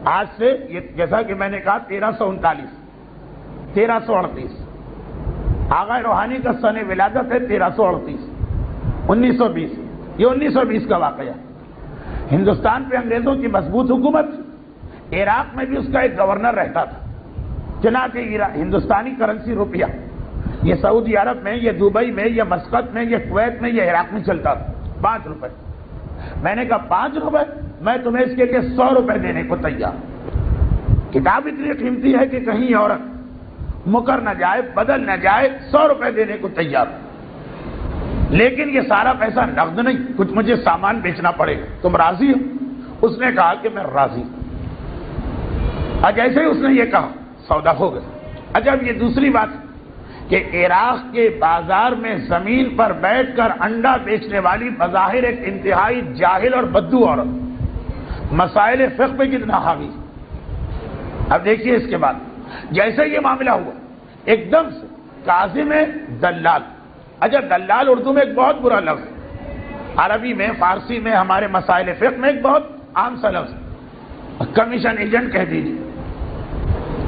آج سے جیسا کہ میں نے کہا 1338 آغا روحانی کا سن ولادت ہے 1338 1920 یہ 1920 کا واقعہ. ہندوستان پہ انگریزوں کی مضبوط حکومت. عراق میں بھی اس کا ایک گورنر رہتا تھا. چنانچہ ہندوستانی کرنسی روپیہ یہ سعودی عرب میں، یہ دبئی میں، یہ مسقط میں، یہ کویت میں، یہ عراق میں چلتا تھا 5 روپے. میں نے کہا 5 روپے، میں تمہیں اس کے لیے 100 روپے دینے کو تیار. کتاب اتنی قیمتی ہے کہ کہیں عورت مکر نہ جائے، بدل نہ جائے، 100 روپے دینے کو تیار. لیکن یہ سارا پیسہ نقد نہیں، کچھ مجھے سامان بیچنا پڑے گا، تم راضی ہو؟ اس نے کہا کہ میں راضی ہوں. اور جیسے ہی اس نے یہ کہا سودا ہو گیا. اچھا اب یہ دوسری بات کہ عراق کے بازار میں زمین پر بیٹھ کر انڈا بیچنے والی بظاہر ایک انتہائی جاہل اور بدو عورت مسائل فقہ پہ کتنا حاوی. اب دیکھیے اس کے بعد جیسے یہ معاملہ ہوا ایک دم سے قاضی میں دلال. اچھا دلال اردو میں ایک بہت برا لفظ ہے، عربی میں، فارسی میں، ہمارے مسائل فقہ میں ایک بہت عام سا لفظ. کمیشن ایجنٹ کہہ دیجیے.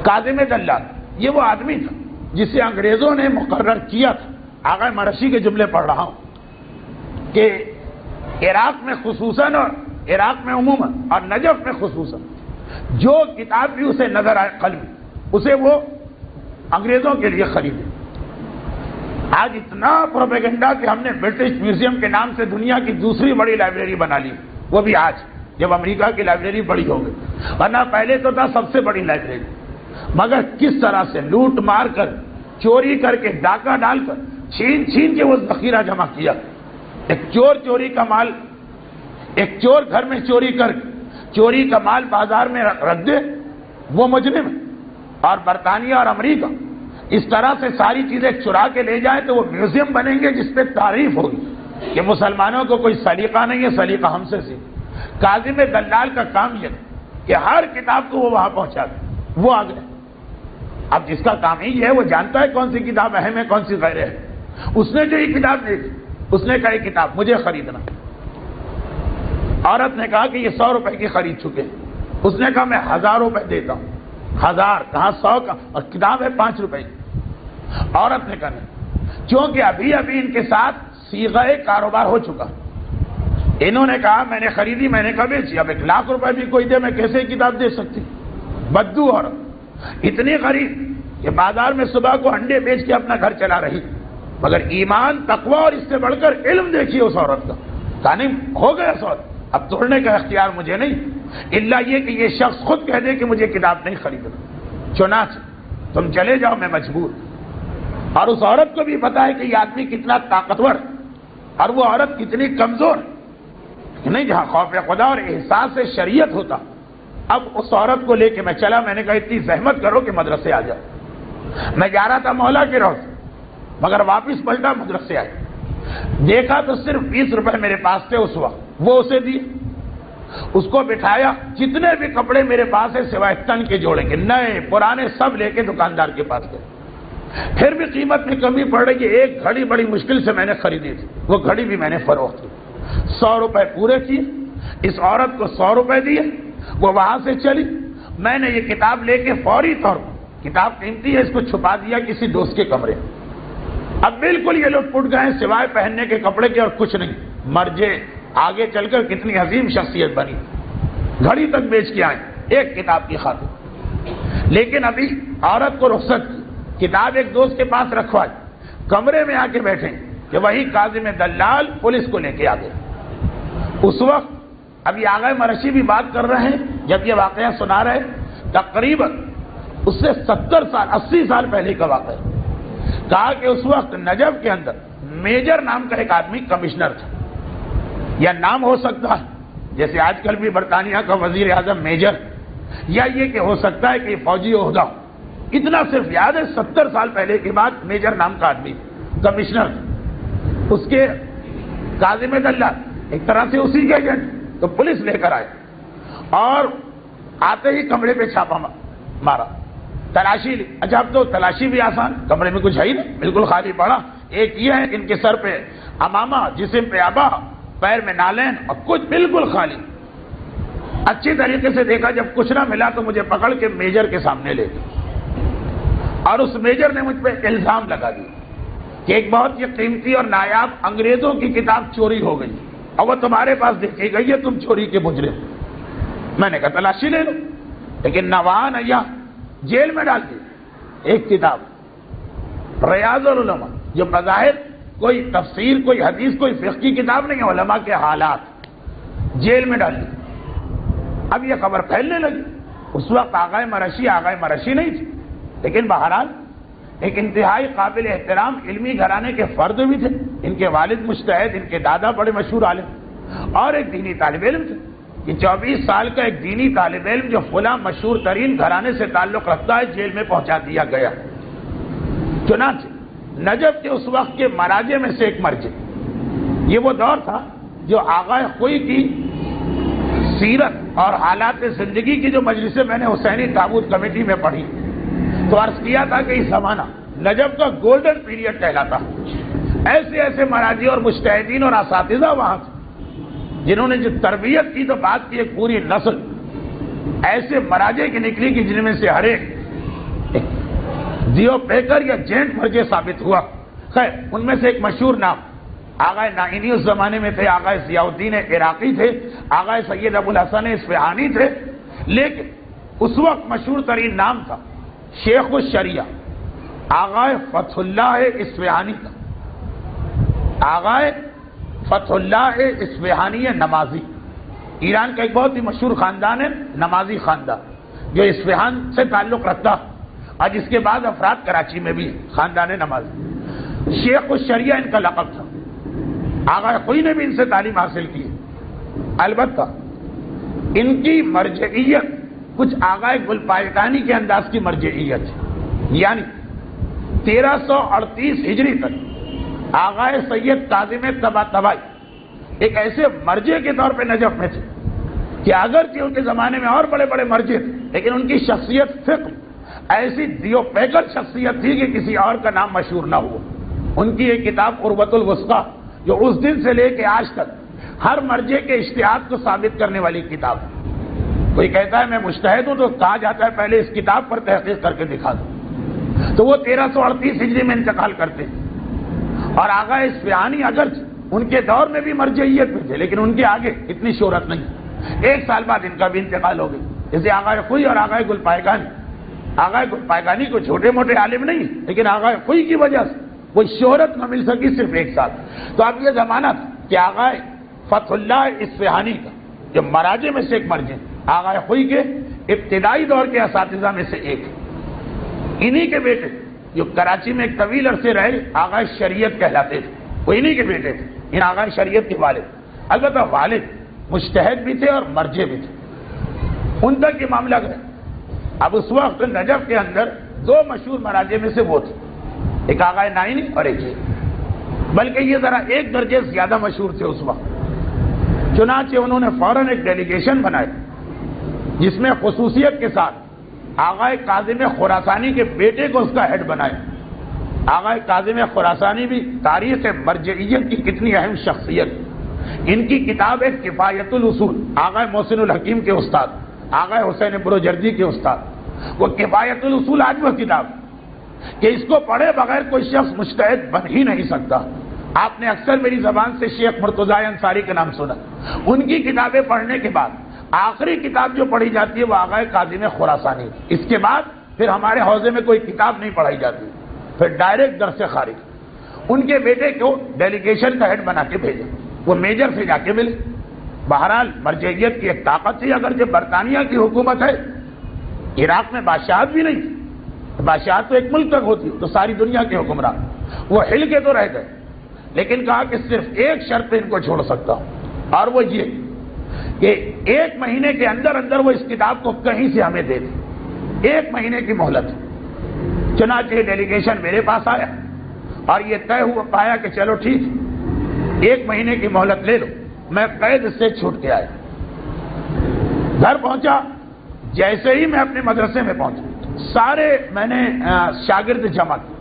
قاضی میں دلال یہ وہ آدمی تھا جسے انگریزوں نے مقرر کیا تھا. آغا مرشی کے جملے پڑھ رہا ہوں کہ عراق میں خصوصاً اور عراق میں عموماً اور نجف میں خصوصاً جو کتاب بھی اسے نظر آئے قلبی اسے وہ انگریزوں کے لیے خریدے. آج اتنا پروپیگنڈا کہ ہم نے برٹش میوزیم کے نام سے دنیا کی دوسری بڑی لائبریری بنا لی، وہ بھی آج جب امریکہ کی لائبریری بڑی ہو گئی. ورنہ پہلے تو تھا سب سے بڑی لائبریری. مگر کس طرح سے لوٹ مار کر، چوری کر کے، ڈاکہ ڈال کر، چھین چھین کے وہ ذخیرہ جمع کیا. ایک چور چوری کا مال، ایک چور گھر میں چوری کر چوری کا مال بازار میں رکھ دے وہ مجرم ہے. اور برطانیہ اور امریکہ اس طرح سے ساری چیزیں چرا کے لے جائیں تو وہ میوزیم بنیں گے جس پہ تعریف ہوگی کہ مسلمانوں کو کوئی سلیقہ نہیں ہے، سلیقہ ہم سے سیکھ. کاظم دلال کا کام یہ کہ ہر کتاب کو وہ وہاں پہنچا دے. وہ آ گئے. اب جس کا کام ہی ہے وہ جانتا ہے کون سی کتاب اہم ہے، کون سی غیر ہے. اس نے جو یہ کتاب دیکھی اس نے کہا یہ کتاب مجھے خریدنا. عورت نے کہا کہ یہ 100 روپے کی خرید چکے. اس نے کہا میں 1000 روپے دیتا ہوں. 1000 کہاں 100 کا، اور کتاب ہے 5 روپے کی. عورت نے کہا نہیں، چونکہ ابھی ان کے ساتھ صیغہ کاروبار ہو چکا. انہوں نے کہا میں نے خریدی، میں نے کہا بیچی. اب 1,00,000 روپے بھی کوئی دے میں کیسے کتاب دے سکتی؟ بدو عورت اتنی غریب کہ بازار میں صبح کو انڈے بیچ کے اپنا گھر چلا رہی. مگر ایمان، تقوی اور اس سے بڑھ کر علم دیکھیے اس عورت کا. کہا نہیں ہو گیا سودا، اب توڑنے کا اختیار مجھے نہیں، الا یہ کہ یہ شخص خود کہہ دے کہ مجھے کتاب نہیں خریدنا. چنانچہ تم چلے جاؤ، میں مجبور. اور اس عورت کو بھی پتا ہے کہ یہ آدمی کتنا طاقتور اور وہ عورت کتنی کمزور کہ نہیں. جہاں خوف خدا اور احساس شریعت ہوتا. اب اس عورت کو لے کے میں چلا. میں نے کہا اتنی زحمت کرو کہ مدرسے آ جاؤ. میں جا رہا تھا مولا کے روز، مگر واپس پلٹا مدرسے آئے. دیکھا تو صرف 20 روپے میرے پاس تھے اس وقت، وہ اسے دیے. اس کو بٹھایا. جتنے بھی کپڑے میرے پاس ہیں سوائے تن کے جوڑے کے، نئے پرانے، سب لے کے دکاندار کے پاس گئے. پھر بھی قیمت میں کمی پڑ رہی ہے. ایک گھڑی بڑی مشکل سے میں نے خریدی تھی، وہ گھڑی بھی میں نے فروخت کی. 100 روپے پورے کیے. اس عورت کو 100 روپے دیے. وہ وہاں سے چلی. میں نے یہ کتاب لے کے فوری طور پر، کتاب قیمتی ہے، اس کو چھپا دیا کسی دوست کے کمرے. اب بالکل یہ لوگ پٹ گئے سوائے پہننے کے کپڑے کے اور کچھ نہیں. مرجے آگے چل کر کتنی عظیم شخصیت بنی. گھڑی تک بیچ کے آئے ایک کتاب کی خاطر. لیکن ابھی عورت کو رخصت کی، کتاب ایک دوست کے پاس رکھوائی. کمرے میں آ کے بیٹھے کہ وہی کاظم دلال پولیس کو لے کے آ گئے. اس وقت ابھی آغا مرشی بھی بات کر رہے ہیں جب یہ واقعہ سنا رہے، تقریباً اس سے 70 سال 80 سال پہلے کا واقعہ. کہا کہ اس وقت نجف کے اندر میجر نام کا ایک آدمی کمشنر تھا. یا نام ہو سکتا ہے جیسے آج کل بھی برطانیہ کا وزیر اعظم میجر، یا یہ کہ ہو سکتا ہے کہ فوجی عہدہ ہو. اتنا صرف یاد ہے 70 سال پہلے کی بات. میجر نام کا آدمی کمشنر تھا. اس کے کاظم دلال ایک طرح سے اسی کے ایجنٹ. تو پولیس لے کر آئے اور آتے ہی کمرے پہ چھاپا مارا، تلاشی لی. اچھا اب تو تلاشی بھی آسان، کمرے میں کچھ ہے ہی نہیں، بالکل خالی پڑا. ایک یہ ہے کہ ان کے سر پہ عمامہ، جسم پہ عبا، پیر میں نالین اور کچھ بالکل خالی. اچھی طریقے سے دیکھا، جب کچھ نہ ملا تو مجھے پکڑ کے میجر کے سامنے لے گئے اور اس میجر نے مجھ پہ الزام لگا دیا کہ ایک بہت ہی قیمتی اور نایاب انگریزوں کی کتاب چوری ہو گئی اور وہ تمہارے پاس دیکھی گئی ہے، تم چوری کے مجرم۔ میں نے کہا تلاشی لے لو، لیکن نہ وہاں نہ یہاں، جیل میں ڈال دی۔ ایک کتاب ریاض العلماء جو بظاہر کوئی تفسیر، کوئی حدیث، کوئی فقہ کی کتاب نہیں ہے، علماء کے حالات، جیل میں ڈال دی۔ اب یہ خبر پھیلنے لگی۔ اس وقت آغائے مرشی نہیں تھی، لیکن بہرحال ایک انتہائی قابل احترام علمی گھرانے کے فرد بھی تھے۔ ان کے والد مجتہد، ان کے دادا بڑے مشہور عالم اور ایک دینی طالب علم تھے۔ یہ 24 سال کا ایک دینی طالب علم جو فلاں مشہور ترین گھرانے سے تعلق رکھتا ہے، جیل میں پہنچا دیا گیا۔ چنانچہ نجف کے اس وقت کے مراجع میں سے ایک مرجع، یہ وہ دور تھا جو آغائے خوئی کی سیرت اور حالات زندگی کی جو مجلسیں میں نے حسینی تابوت کمیٹی میں پڑھی تو عرض کیا تھا کہ یہ زمانہ نجف کا گولڈن پیریڈ کہلاتا۔ ایسے ایسے مراجع اور مجتہدین اور اساتذہ وہاں تھے جنہوں نے جو تربیت کی تو بات کی، ایک پوری نسل ایسے مراجع کی نکلی کہ جن میں سے ہر ایک دیو پیکر یا جینٹ مرجع ثابت ہوا۔ خیر، ان میں سے ایک مشہور نام آغائے نائینی اس زمانے میں تھے، آغائے ضیاء الدین عراقی تھے، آغائے سید ابو الحسن اصفہانی تھے، لیکن اس وقت مشہور ترین نام تھا شیخ الشریعہ آغائے فتح اللہ اصفہانی کا۔ آغائے فتح اللہ اصفہانی نمازی، ایران کا ایک بہت ہی مشہور خاندان ہے، نمازی خاندان، جو اصفہان سے تعلق رکھتا اور جس کے بعد افراد کراچی میں بھی خاندان نمازی۔ شیخ الشریعہ ان کا لقب تھا۔ آغائے خوئی نے بھی ان سے تعلیم حاصل کی، البتہ ان کی مرجعیت کچھ آغائے گلپائگانی کے انداز کی مرجعیت ہے، یعنی 1338 ہجری تک آغائے سید کاظم طباطبائی ایک ایسے مرجع کے طور پہ نجف میں تھے کہ اگرچہ ان کے زمانے میں اور بڑے بڑے مرجع تھے، لیکن ان کی شخصیت فقہ ایسی دیو پیکر شخصیت تھی کہ کسی اور کا نام مشہور نہ ہوا۔ ان کی ایک کتاب قربۃ الوثقیٰ جو اس دن سے لے کے آج تک ہر مرجع کے اجتہاد کو ثابت کرنے والی کتاب ہے۔ کوئی کہتا ہے میں مجتہد ہوں تو کہا جاتا ہے پہلے اس کتاب پر تحقیق کر کے دکھا دو۔ تو وہ 1338 ہجری میں انتقال کرتے ہیں اور آغائے اصفہانی اگرچہ ان کے دور میں بھی مرجعیت میں تھے، لیکن ان کے آگے اتنی شہرت نہیں۔ ایک سال بعد ان کا بھی انتقال ہو گئی، جیسے آغائے خوئی اور آغائے گلپائگانی۔ آغائے گلپائگانی کو چھوٹے موٹے عالم نہیں، لیکن آغائے خوئی کی وجہ سے کوئی شہرت نہ مل سکی صرف ایک سال۔ تو اب یہ زمانہ تھا کہ آغائے فتح اللہ اصفہانی کا جو مراجع میں سے ایک مرجع، آغائے خوئی کے ابتدائی دور کے اساتذہ میں سے ایک، انہی کے بیٹے جو کراچی میں ایک طویل عرصے رہے آغائے شریعت کہلاتے تھے، وہ انہی کے بیٹے تھے، ان آغائے شریعت کے والد۔ البتہ والد مجتہد بھی تھے اور مرجع بھی تھے، ان تک یہ معاملہ گیا۔ اب اس وقت نجف کے اندر دو مشہور مراجع میں سے وہ تھے، ایک آغائے نائینی اور ایک یہ، بلکہ یہ ذرا ایک درجے زیادہ مشہور تھے اس وقت۔ چنانچہ انہوں نے فوراً ایک ڈیلیگیشن بنائی جس میں خصوصیت کے ساتھ آغائے کاظم خراسانی کے بیٹے کو اس کا ہیڈ بنائے۔ آغائے کاظم خراسانی بھی تاریخ مرجعیت کی کتنی اہم شخصیت، ان کی کتاب ہے کفایت الاصول، آغائے محسن الحکیم کے استاد، آغائے حسین بروجردی کے استاد۔ وہ کفایت الاصول آج وہ کتاب کہ اس کو پڑھے بغیر کوئی شخص مجتہد بن ہی نہیں سکتا۔ آپ نے اکثر میری زبان سے شیخ مرتضیٰ انصاری کا نام سنا، ان کی کتابیں پڑھنے کے بعد آخری کتاب جو پڑھی جاتی ہے وہ آغائے کاظم خراسانی، اس کے بعد پھر ہمارے حوزے میں کوئی کتاب نہیں پڑھائی جاتی، پھر ڈائریکٹ درس خارج۔ ان کے بیٹے کو ڈیلیگیشن کا ہیڈ بنا کے بھیجا، وہ میجر سے جا کے ملے۔ بہرحال مرجعیت کی ایک طاقت تھی، اگرچہ برطانیہ کی حکومت ہے، عراق میں بادشاہت بھی نہیں تھی، بادشاہت تو ایک ملک تک ہوتی تو ساری دنیا کے حکمران، وہ ہل کے تو رہ گئے، لیکن کہا کہ صرف ایک شرط پہ ان کو چھوڑ سکتا ہوں، اور وہ یہ کہ 1 مہینے کے اندر اندر وہ اس کتاب کو کہیں سے ہمیں دے دیں، 1 مہینے کی مہلت۔ چنانچہ ڈیلیگیشن میرے پاس آیا اور یہ طے ہوا پایا کہ چلو ٹھیک 1 مہینے کی مہلت لے لو۔ میں قید سے چھوٹ کے آیا، گھر پہنچا، جیسے ہی میں اپنے مدرسے میں پہنچا سارے میں نے شاگرد جمع کیے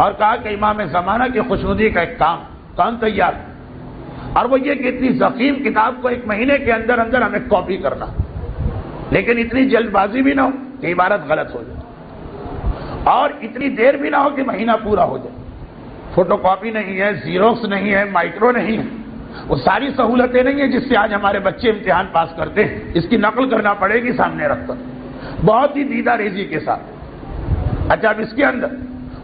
اور کہا کہ امام زمانہ کی خوشنودی کا ایک کام تیار، اور وہ یہ کہ اتنی ضخیم کتاب کو 1 مہینے کے اندر اندر ہمیں کاپی کرنا۔ لیکن اتنی جلد بازی بھی نہ ہو کہ عبارت غلط ہو جائے، اور اتنی دیر بھی نہ ہو کہ مہینہ پورا ہو جائے۔ فوٹو کاپی نہیں ہے، زیروکس نہیں ہے، مائکرو نہیں ہے، وہ ساری سہولتیں نہیں ہیں جس سے آج ہمارے بچے امتحان پاس کرتے ہیں۔ اس کی نقل کرنا پڑے گی سامنے رکھ کر، بہت ہی دیدہ ریزی کے ساتھ۔ اچھا، اب اس کے اندر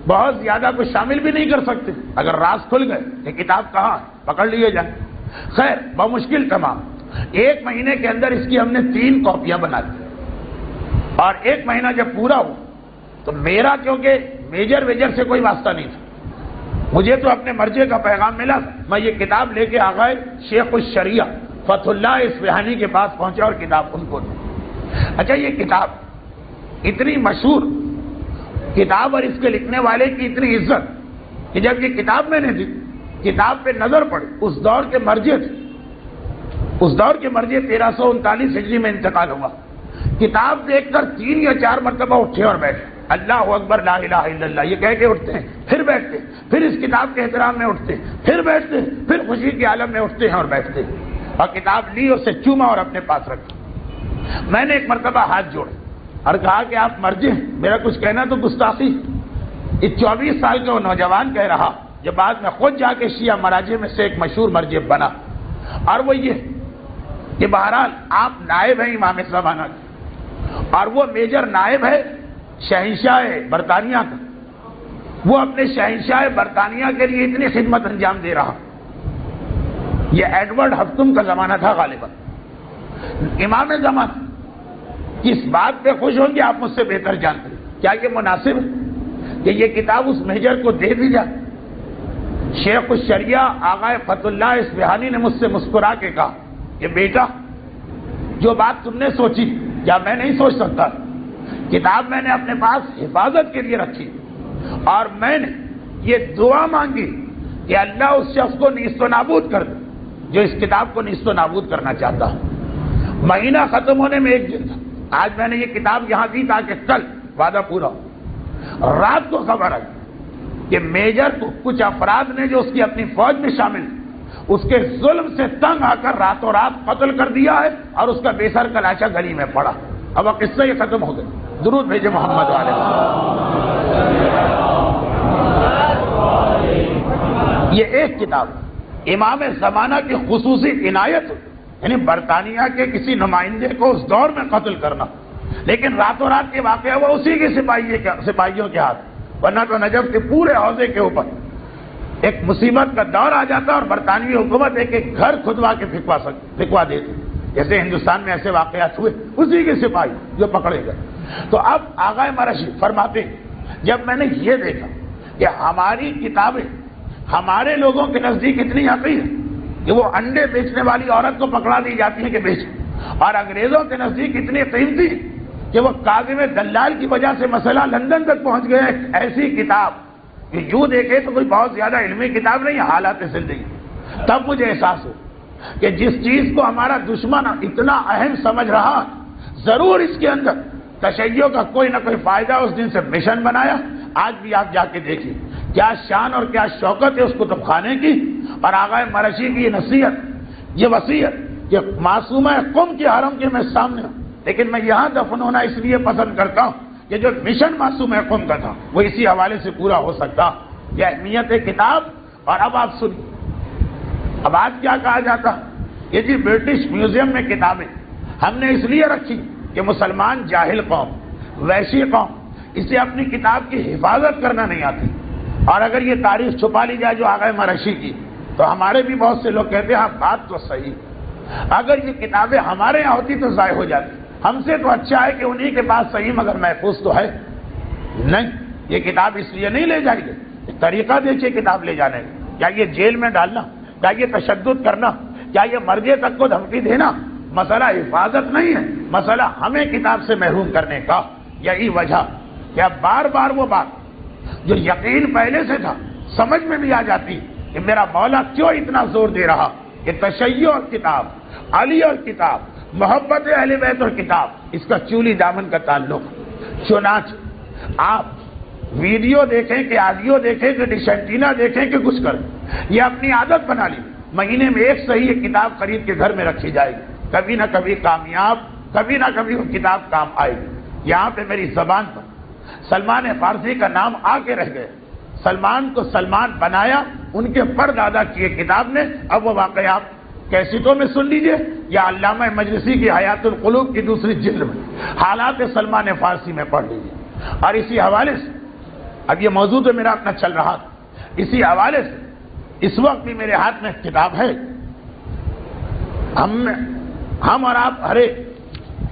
بہت زیادہ کچھ شامل بھی نہیں کر سکتے، اگر راز کھل گئے کہ کتاب کہاں ہے پکڑ لیے جائیں۔ خیر، بمشکل تمام 1 مہینے کے اندر اس کی ہم نے 3 کاپیاں بنا دی، اور 1 مہینہ جب پورا ہو تو میرا کیونکہ میجر سے کوئی واسطہ نہیں تھا، مجھے تو اپنے مرجع کا پیغام ملا، میں یہ کتاب لے کے آغائے شیخ الشریعہ فتح اللہ اصفہانی کے پاس پہنچا اور کتاب ان کو دی۔ اچھا، یہ کتاب اتنی مشہور کتاب اور اس کے لکھنے والے کی اتنی عزت کہ جب یہ کتاب میں نے دی، کتاب پہ نظر پڑی، اس دور کے مرجع تھے، اس دور کے مرجع 1339 ہجری میں انتقال ہوا۔ کتاب دیکھ کر 3 یا 4 مرتبہ اٹھے اور بیٹھے، اللہ اکبر لا الہ الا اللہ یہ کہہ کے اٹھتے ہیں، پھر بیٹھتے ہیں، پھر اس کتاب کے احترام میں اٹھتے ہیں، پھر بیٹھتے ہیں، پھر خوشی کے عالم میں اٹھتے ہیں اور بیٹھتے ہیں، اور کتاب لی، اسے چوما اور اپنے پاس رکھی۔ میں نے ایک مرتبہ ہاتھ جوڑے اور کہا کہ آپ مرجع ہیں، میرا کچھ کہنا تو گستاخی۔ اس 24 سال کا وہ نوجوان کہہ رہا، جو بعد میں خود جا کے شیعہ مراجع میں سے ایک مشہور مرجع بنا، اور وہ یہ کہ بہرحال آپ نائب ہیں امام زمانہ کے، اور وہ میجر نائب ہے شہنشاہ برطانیہ کا، وہ اپنے شہنشاہ برطانیہ کے لیے اتنی خدمت انجام دے رہا۔ یہ ایڈورڈ ہفتم کا زمانہ تھا غالباً۔ امام زمانہ کس بات پہ خوش ہوں گے آپ مجھ سے بہتر جانتے ہیں۔ کیا یہ مناسب ہے کہ یہ کتاب اس میجر کو دے دی جائے؟ شیخ الشریعہ آغا فتح اللہ اصفہانی نے مجھ سے مسکرا کے کہا کہ بیٹا، جو بات تم نے سوچی کیا میں نہیں سوچ سکتا؟ کتاب میں نے اپنے پاس حفاظت کے لیے رکھی، اور میں نے یہ دعا مانگی کہ اللہ اس شخص کو نیست و نابود کر دے جو اس کتاب کو نیست و نابود کرنا چاہتا ہے۔ مہینہ ختم ہونے میں 1 دن تھا، آج میں نے یہ کتاب یہاں دی تاکہ کل وعدہ پورا ہو۔ رات کو خبر آئی کہ میجر کو کچھ افراد نے جو اس کی اپنی فوج میں شامل ہیں، اس کے ظلم سے تنگ آ کر راتوں رات قتل کر دیا ہے، اور اس کا بے سر کا لاشا گلی میں پڑا۔ اب وہ قصہ یہ ختم ہو گئے۔ درود بھیجے محمد علیہ وسلم۔ یہ ایک کتاب امام زمانہ کی خصوصی عنایت، یعنی برطانیہ کے کسی نمائندے کو اس دور میں قتل کرنا، لیکن راتوں رات کے واقعہ وہ اسی کے سپاہیوں کے ہاتھ، ورنہ تو نجف کے پورے حوزے کے اوپر ایک مصیبت کا دور آ جاتا اور برطانوی حکومت ایک ایک گھر کھدوا کے پھکوا دیتی، جیسے ہندوستان میں ایسے واقعات ہوئے، اسی کے سپاہی جو پکڑے گئے۔ تو اب آغا مرشی فرماتے ہیں، جب میں نے یہ دیکھا کہ ہماری کتابیں ہمارے لوگوں کے نزدیک اتنی حقیر ہیں کہ وہ انڈے بیچنے والی عورت کو پکڑا دی جاتی ہے کہ بیچ، اور انگریزوں کے نزدیک اتنی قیمتی کہ وہ کاظم دلال کی وجہ سے مسئلہ لندن تک پہنچ گیا۔ ایسی کتاب کہ یوں دیکھے تو کوئی بہت زیادہ علمی کتاب نہیں، حالات زندگی۔ تب مجھے احساس ہو کہ جس چیز کو ہمارا دشمن اتنا اہم سمجھ رہا، ضرور اس کے اندر تشیع کا کوئی نہ کوئی فائدہ۔ اس دن سے مشن بنایا، آج بھی آپ جا کے دیکھیں کیا شان اور کیا شوکت ہے اس کتب خانے کی، اور آغا مرشی کی یہ نصیحت، یہ وصیت کہ معصومہ قم کے حرم کے میں سامنے ہوں، لیکن میں یہاں دفن ہونا اس لیے پسند کرتا ہوں کہ جو مشن معصومہ قم کا تھا وہ اسی حوالے سے پورا ہو سکتا۔ یہ اہمیت ہے کتاب۔ اور اب آپ سنیے، اب آج کیا کہا جاتا، یہ جی برٹش میوزیم میں کتابیں ہم نے اس لیے رکھی کہ مسلمان جاہل قوم، وحشی قوم، اسے اپنی کتاب کی حفاظت کرنا نہیں آتی، اور اگر یہ تاریخ چھپا لی جائے جو آغا مرشی کی، تو ہمارے بھی بہت سے لوگ کہتے ہیں ہاں بات تو صحیح، اگر یہ کتابیں ہمارے یہاں ہوتی تو ضائع ہو جاتی، ہم سے تو اچھا ہے کہ انہی کے پاس صحیح مگر محفوظ تو ہے نہیں۔ یہ کتاب اس لیے نہیں لے جائے گی، طریقہ دیکھیے کتاب لے جانے کا، کیا یہ جیل میں ڈالنا، کیا یہ تشدد کرنا، کیا یہ مرجع تک کو دھمکی دینا؟ مسئلہ حفاظت نہیں ہے، مسئلہ ہمیں کتاب سے محروم کرنے کا۔ یہی وجہ کہ اب بار بار وہ بات جو یقین پہلے سے تھا سمجھ میں بھی آ جاتی کہ میرا مولا کیوں اتنا زور دے رہا کہ تشیع اور کتاب، علی اور کتاب، محبت اہل بیت اور کتاب، اس کا چولی دامن کا تعلق۔ چنانچہ آپ ویڈیو دیکھیں کہ آڈیو دیکھیں کہ ڈش اینٹینا دیکھیں کہ کچھ کریں، یہ اپنی عادت بنا لی، مہینے میں ایک صحیح کتاب خرید کے گھر میں رکھی جائے گی، کبھی نہ کبھی کامیاب کبھی نہ کبھی وہ کتاب کام آئے گی. یہاں پہ میری زبان پر سلمان فارسی کا نام آ کے رہ گئے. سلمان کو سلمان بنایا ان کے پردادا کی کتاب نے. اب وہ واقعات کیسٹوں میں سن لیجئے یا علامہ مجلسی کی حیات القلوب کی دوسری جلد میں حالات سلمان فارسی میں پڑھ لیجئے. اور اسی حوالے سے اب یہ موضوع تو میرا اپنا چل رہا تھا, اسی حوالے سے اس وقت بھی میرے ہاتھ میں کتاب ہے. ہم اور آپ ہر ایک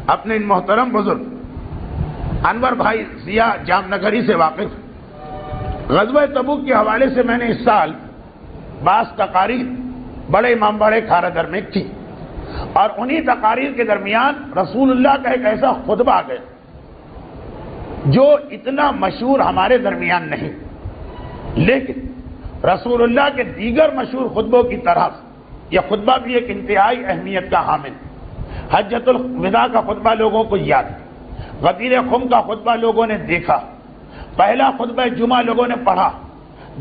اپنے ان محترم بزرگ انور بھائی ضیاء جام نگری سے واقف. غزوہ تبوک کے حوالے سے میں نے اس سال بعض تقاریر بڑے امام بڑے کھارا میں کی, اور انہی تقاریر کے درمیان رسول اللہ کا ایک ایسا خطبہ آ گیا جو اتنا مشہور ہمارے درمیان نہیں, لیکن رسول اللہ کے دیگر مشہور خطبوں کی طرح یہ خطبہ بھی ایک انتہائی اہمیت کا حامل. حجۃ الوداع کا خطبہ لوگوں کو یاد, غدیر خم کا خطبہ لوگوں نے دیکھا, پہلا خطبہ جمعہ لوگوں نے پڑھا,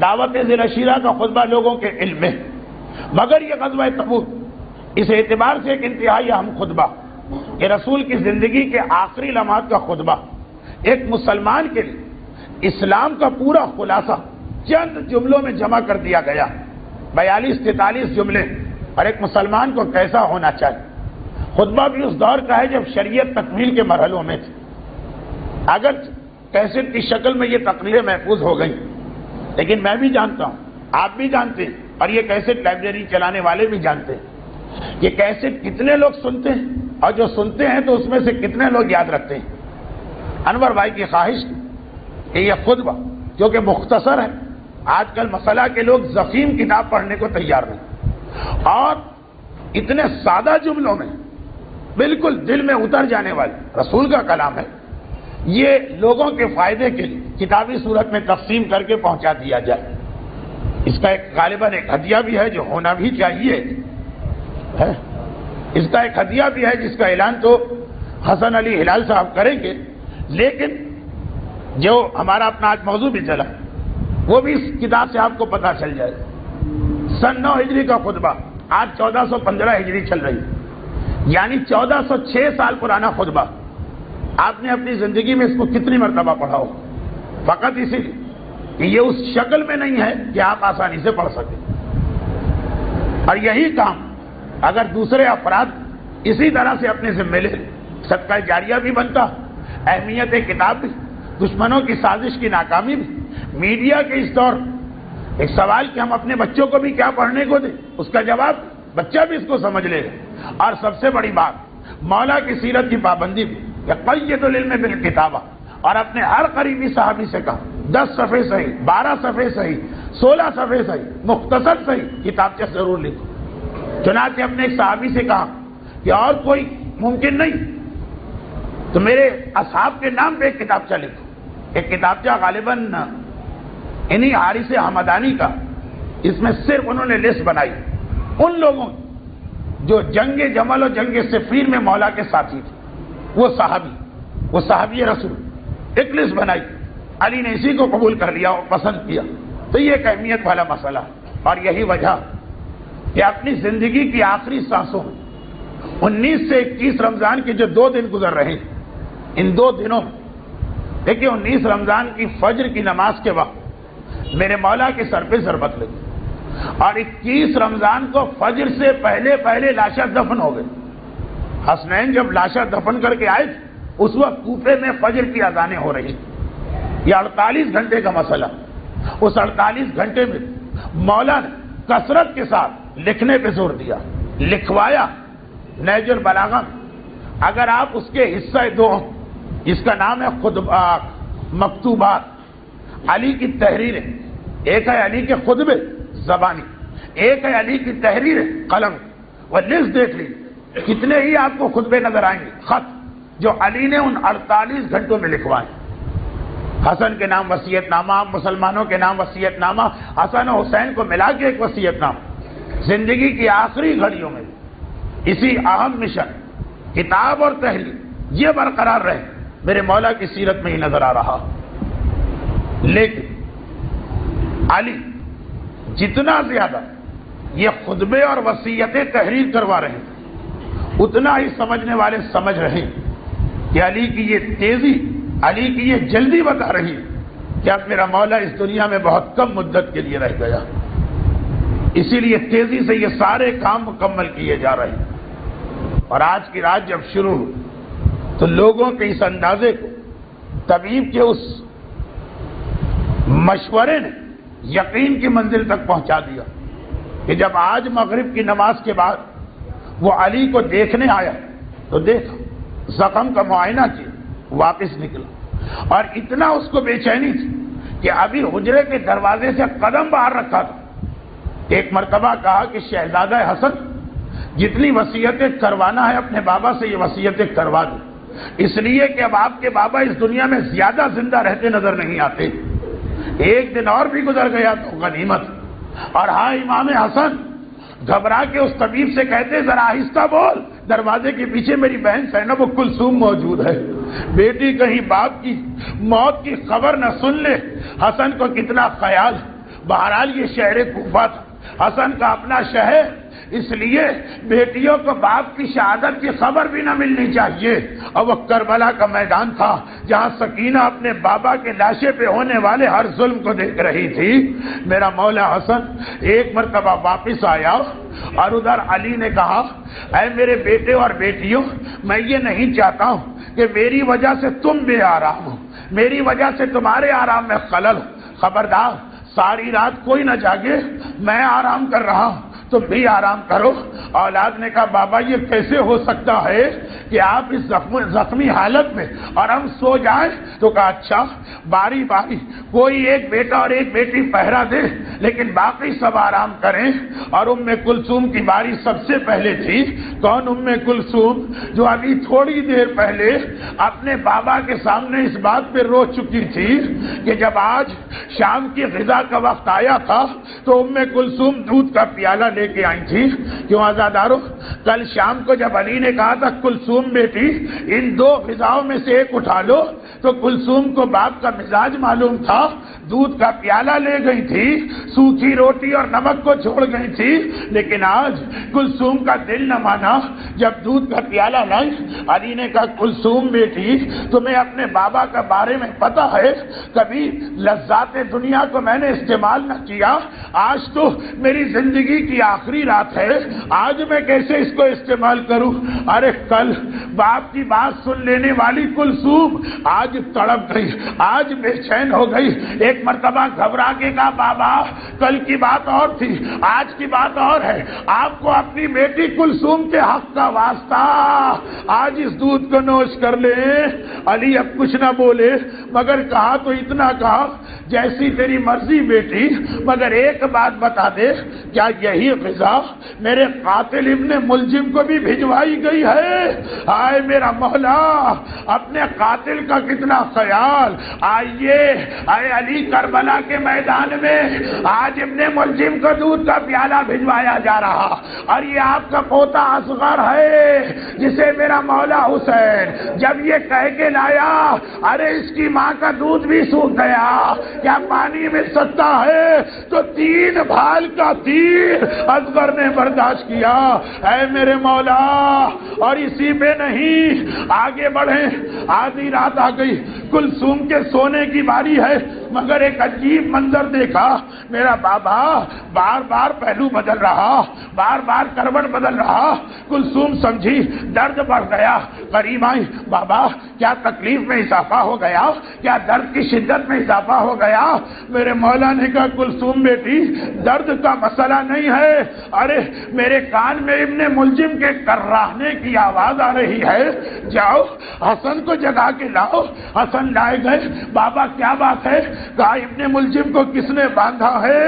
دعوت ذی العشیرہ کا خطبہ لوگوں کے علم میں. مگر یہ غزوہ تبوک اس اعتبار سے ایک انتہائی اہم خطبہ, یہ رسول کی زندگی کے آخری لمحات کا خطبہ, ایک مسلمان کے لیے اسلام کا پورا خلاصہ چند جملوں میں جمع کر دیا گیا. 42-43 جملے, اور ایک مسلمان کو کیسا ہونا چاہیے. خطبہ بھی اس دور کا ہے جب شریعت تکمیل کے مرحلوں میں تھی. اگر کیسٹ کی شکل میں یہ تقریریں محفوظ ہو گئیں, لیکن میں بھی جانتا ہوں, آپ بھی جانتے ہیں, اور یہ کیسٹ لائبریری چلانے والے بھی جانتے ہیں کہ کیسٹ کتنے لوگ سنتے ہیں, اور جو سنتے ہیں تو اس میں سے کتنے لوگ یاد رکھتے ہیں. انور بھائی کی خواہش کہ یہ خطبہ جو کہ مختصر ہے, آج کل مسئلہ کے لوگ ضخیم کتاب پڑھنے کو تیار نہیں, اور اتنے سادہ جملوں میں بالکل دل میں اتر جانے والے رسول کا کلام ہے, یہ لوگوں کے فائدے کے لیے کتابی صورت میں تقسیم کر کے پہنچا دیا جائے. اس کا ایک غالباً ایک ہدیہ بھی ہے جو ہونا بھی چاہیے, اس کا ایک ہدیہ بھی ہے جس کا اعلان تو حسن علی ہلال صاحب کریں گے, لیکن جو ہمارا اپنا آج موضوع بھی چلا وہ بھی اس کتاب سے آپ کو پتہ چل جائے. سن 9 ہجری کا خطبہ, آج 1415 ہجری چل رہی ہے, یعنی 1406 سال پرانا خطبہ. آپ نے اپنی زندگی میں اس کو کتنی مرتبہ پڑھا ہو, فقط اسی لیے کہ یہ اس شکل میں نہیں ہے کہ آپ آسانی سے پڑھ سکیں. اور یہی کام اگر دوسرے افراد اسی طرح سے اپنے ذمہ لے, صدقہ جاریہ بھی بنتا, اہمیت کتاب بھی, دشمنوں کی سازش کی ناکامی بھی, میڈیا کے اس دور ایک سوال کہ ہم اپنے بچوں کو بھی کیا پڑھنے کو دیں, اس کا جواب بچہ بھی اس کو سمجھ لے گا. اور سب سے بڑی بات مولا کی سیرت کی پابندی بھی, قید العلم بالکتابہ, اور اپنے ہر قریبی صحابی سے کہا 10 صفحے صحیح, 12 صفحے صحیح, 16 صفحے صحیح, مختصر صحیح کتابچہ ضرور لکھو. چنانچہ اپنے ایک صحابی سے کہا کہ اور کوئی ممکن نہیں تو میرے اصحاب کے نام پہ ایک کتابچہ لکھو. ایک کتابچہ غالباً انہی حارث حمدانی کا, اس میں صرف انہوں نے لسٹ بنائی ان لوگوں جو جنگ جمل اور جنگ صفین میں مولا کے ساتھی تھے, وہ صحابی رسول, ایک لسٹ بنائی. علی نے اسی کو قبول کر لیا اور پسند کیا. تو یہ ایک اہمیت والا مسئلہ, اور یہی وجہ کہ اپنی زندگی کی آخری سانسوں 19 سے 21 رمضان کے جو 2 دن گزر رہے ہیں, ان 2 دنوں دیکھیے 19 رمضان کی فجر کی نماز کے وقت میرے مولا کے سر پہ ضربت لگی, اور 21 رمضان کو فجر سے پہلے لاشیں دفن ہو گئی. حسنین جب لاشیں دفن کر کے آئے تھے اس وقت کوفے میں فجر کی اذانیں ہو رہی. یہ 48 گھنٹے کا مسئلہ. اس 48 گھنٹے میں مولا نے کثرت کے ساتھ لکھنے پہ زور دیا, لکھوایا. نہج البلاغہ اگر آپ اس کے حصہ 2 جس کا نام ہے مکتوبات, علی کی تحریریں, ایک ہے علی کے خطبے زبانی, ایک ہے علی کی تحریر قلم, وہ لسٹ دیکھ لیجیے کتنے ہی آپ کو خطبے نظر آئیں گے, خط جو علی نے ان 48 گھنٹوں میں لکھوائے. حسن کے نام وصیت نامہ, مسلمانوں کے نام وصیت نامہ, حسن و حسین کو ملا کے ایک وصیت نامہ. زندگی کی آخری گھڑیوں میں اسی اہم مشن کتاب اور تحریر یہ برقرار رہے, میرے مولا کی سیرت میں ہی نظر آ رہا. لیکن علی جتنا زیادہ یہ خطبے اور وصیتیں تحریر کروا رہے ہیں اتنا ہی سمجھنے والے سمجھ رہے کہ علی کی یہ تیزی، علی کی یہ جلدی بتا رہی کہ اب میرا مولا اس دنیا میں بہت کم مدت کے لیے رہ گیا، اسی لیے تیزی سے یہ سارے کام مکمل کیے جا رہے ہیں۔ اور آج کی رات جب شروع ہوئی تو لوگوں کے اس اندازے کو طبیب کے اس مشورے نے یقین کی منزل تک پہنچا دیا کہ جب آج مغرب کی نماز کے بعد وہ علی کو دیکھنے آیا تو دیکھا، زخم کا معائنہ کیا، واپس نکلا، اور اتنا اس کو بے چینی تھی کہ ابھی حجرے کے دروازے سے قدم باہر رکھا تھا۔ ایک مرتبہ کہا کہ شہزادہ حسن، جتنی وصیتیں کروانا ہے اپنے بابا سے یہ وصیتیں کروا دو، اس لیے کہ اب آپ کے بابا اس دنیا میں زیادہ زندہ رہتے نظر نہیں آتے، ایک دن اور بھی گزر گیا تو غنیمت۔ اور ہاں امام حسن گھبرا کے اس طبیب سے کہتے ذرا آہستہ بول، دروازے کے پیچھے میری بہن زینب کلثوم موجود ہے، بیٹی کہیں باپ کی موت کی خبر نہ سن لے۔ حسن کو کتنا خیال، بہرحال یہ شہر کوفہ تھا، حسن کا اپنا شہر، اس لیے بیٹیوں کو باپ کی شہادت کی خبر بھی نہ ملنی چاہیے۔ اور وہ کربلا کا میدان تھا جہاں سکینہ اپنے بابا کے لاشے پہ ہونے والے ہر ظلم کو دیکھ رہی تھی۔ میرا مولا حسن ایک مرتبہ واپس آیا اور ادھر علی نے کہا، اے میرے بیٹے اور بیٹیوں، میں یہ نہیں چاہتا ہوں کہ میری وجہ سے تم بے آرام ہو، میری وجہ سے تمہارے آرام میں خلل ہو، خبردار ساری رات کوئی نہ جاگے، میں آرام کر رہا ہوں، تم بھی آرام کرو۔ اولاد نے کہا بابا یہ کیسے ہو سکتا ہے کہ آپ اس زخمی حالت میں اور ہم سو جائیں؟ تو کہا اچھا باری باری کوئی ایک بیٹا اور ایک بیٹی پہرا دے لیکن باقی سب آرام کریں۔ اور ام کلثوم کی باری سب سے پہلے تھی۔ کون ام کلثوم؟ جو ابھی تھوڑی دیر پہلے اپنے بابا کے سامنے اس بات پہ رو چکی تھی کہ جب آج شام کی غذا کا وقت آیا تھا تو ام کلثوم دودھ کا پیالہ لے کے آئی تھی۔ کیوں آزادارو؟ کل شام کو جب علی نے کہا تھا کلثوم بیٹی ان دو غذاؤں میں سے ایک اٹھا لو، تو کلثوم کو باپ کا مزاج معلوم تھا، دودھ کا پیالہ لے گئی تھی، سوکھی روٹی اور نمک کو چھوڑ گئی تھی۔ لیکن آج کلثوم کا دل نہ مانا، جب دودھ کا پیالہ لائی علی نے کہا کلثوم بیٹی تمہیں اپنے بابا کے بارے میں پتہ ہے، کبھی لذات دنیا کو میں نے استعمال نہ کیا، آج تو میری زندگی کی آخری رات ہے، آج میں کیسے اس کو استعمال کروں؟ ارے کل باپ کی بات سن لینے والی کلثوم آج تڑپ گئی، آج بے چین ہو گئی۔ ایک مرتبہ گھبرا کے کہا بابا کل کی بات اور تھی، آج کی بات اور ہے، آپ کو اپنی بیٹی کلثوم کے حق کا واسطہ آج اس دودھ کو نوش کر لیں۔ علی اب کچھ نہ بولے مگر کہا تو اتنا کہا جیسی تیری مرضی بیٹی، مگر ایک بات بتا دے، کیا یہی غذا میرے قاتل ابن ملجم کو بھی بھجوائی گئی ہے؟ آئے میرا مولا اپنے قاتل کا کتنا خیال۔ آئیے آئے علی کربلا کے میدان میں آج ابن ملجم کو دودھ کا پیالہ بھجوایا جا رہا، اور یہ آپ کا پوتا اصغر ہے جسے میرا مولا حسین جب یہ کہہ کے لایا ارے اس کی ماں کا دودھ بھی سوکھ گیا، کیا پانی مل سکتا ہے؟ تو 3 بھال کا تیر اصغر نے برداشت کیا۔ اے میرے مولا، اور اسی پہ نہیں آگے بڑھیں، آدھی رات آ گئی، کلثوم کے سونے کی باری ہے، مگر ایک عجیب منظر دیکھا۔ میرا بابا بار بار پہلو بدل رہا، بار بار کروٹ بدل رہا۔ کلثوم سمجھی درد بڑھ گیا، قریب آئی، بابا کیا تکلیف میں اضافہ ہو گیا؟ کیا درد کی شدت میں اضافہ ہو گیا؟ میرے مولا نے کہا کلثوم بیٹی درد کا مسئلہ نہیں ہے، ارے میرے کان میں ابن ملجم کے کراہنے کی آواز آ رہی ہے، جاؤ حسن کو جگا کے لاؤ۔ حسن لائے گئے۔ بابا کیا بات ہے؟ کہا ابن ملجم کو کس نے باندھا ہے؟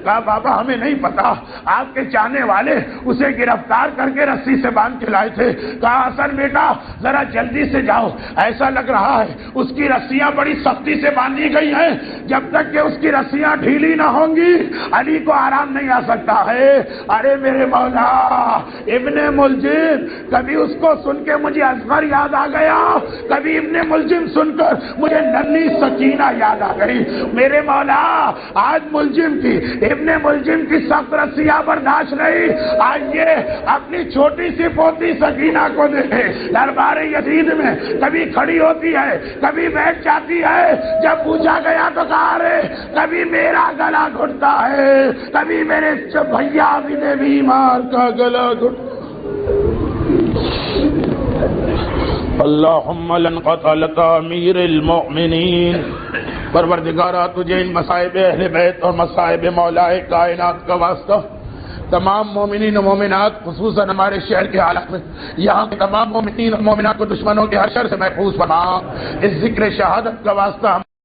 کہا بابا ہمیں نہیں پتا، آپ کے چاہنے والے اسے گرفتار کر کے رسی سے باندھ کے لائے تھے۔ کہا حسن بیٹا ذرا جلدی سے جاؤ، ایسا لگ رہا ہے اس کی رسیاں بڑی سختی سے باندھی گئی ہیں، جب تک کہ اس کی رسیاں ڈھیلی نہ ہوں گی علی کو آرام نہیں آ سکتا ہے۔ ارے میرے مولا ابن ملجم، کبھی اس کو سن کے مجھے اصغر یاد آ گیا، کبھی ابن ملجم سن کر مجھے ننھی سکینہ یاد آ گئی. میرے مولا آج ملزم کی ابن ملزم کی سخت رسیاں برداشت نہیں، آئیے اپنی چھوٹی سی پوتی سکینہ کو دیکھیں. دربار یزید میں کبھی کھڑی ہوتی ہے، کبھی بیٹھ جاتی ہے. جب پوچھا گیا تو کہا رے کبھی میرا گلا گھٹتا ہے، کبھی میرے بھیا بیمار کا گلا گھٹتا. اللہم لنقتلک امیر المؤمنین. پروردگارہ تجھے ان مصائب اہل بیت اور مصائب مولا کائنات کا واسطہ تمام مومنین و مومنات، خصوصاً ہمارے شہر کے حالات میں یہاں کے تمام مومنین و مومنات کو دشمنوں کے ہر شر سے محفوظ فرما. اس ذکر شہادت کا واسطہ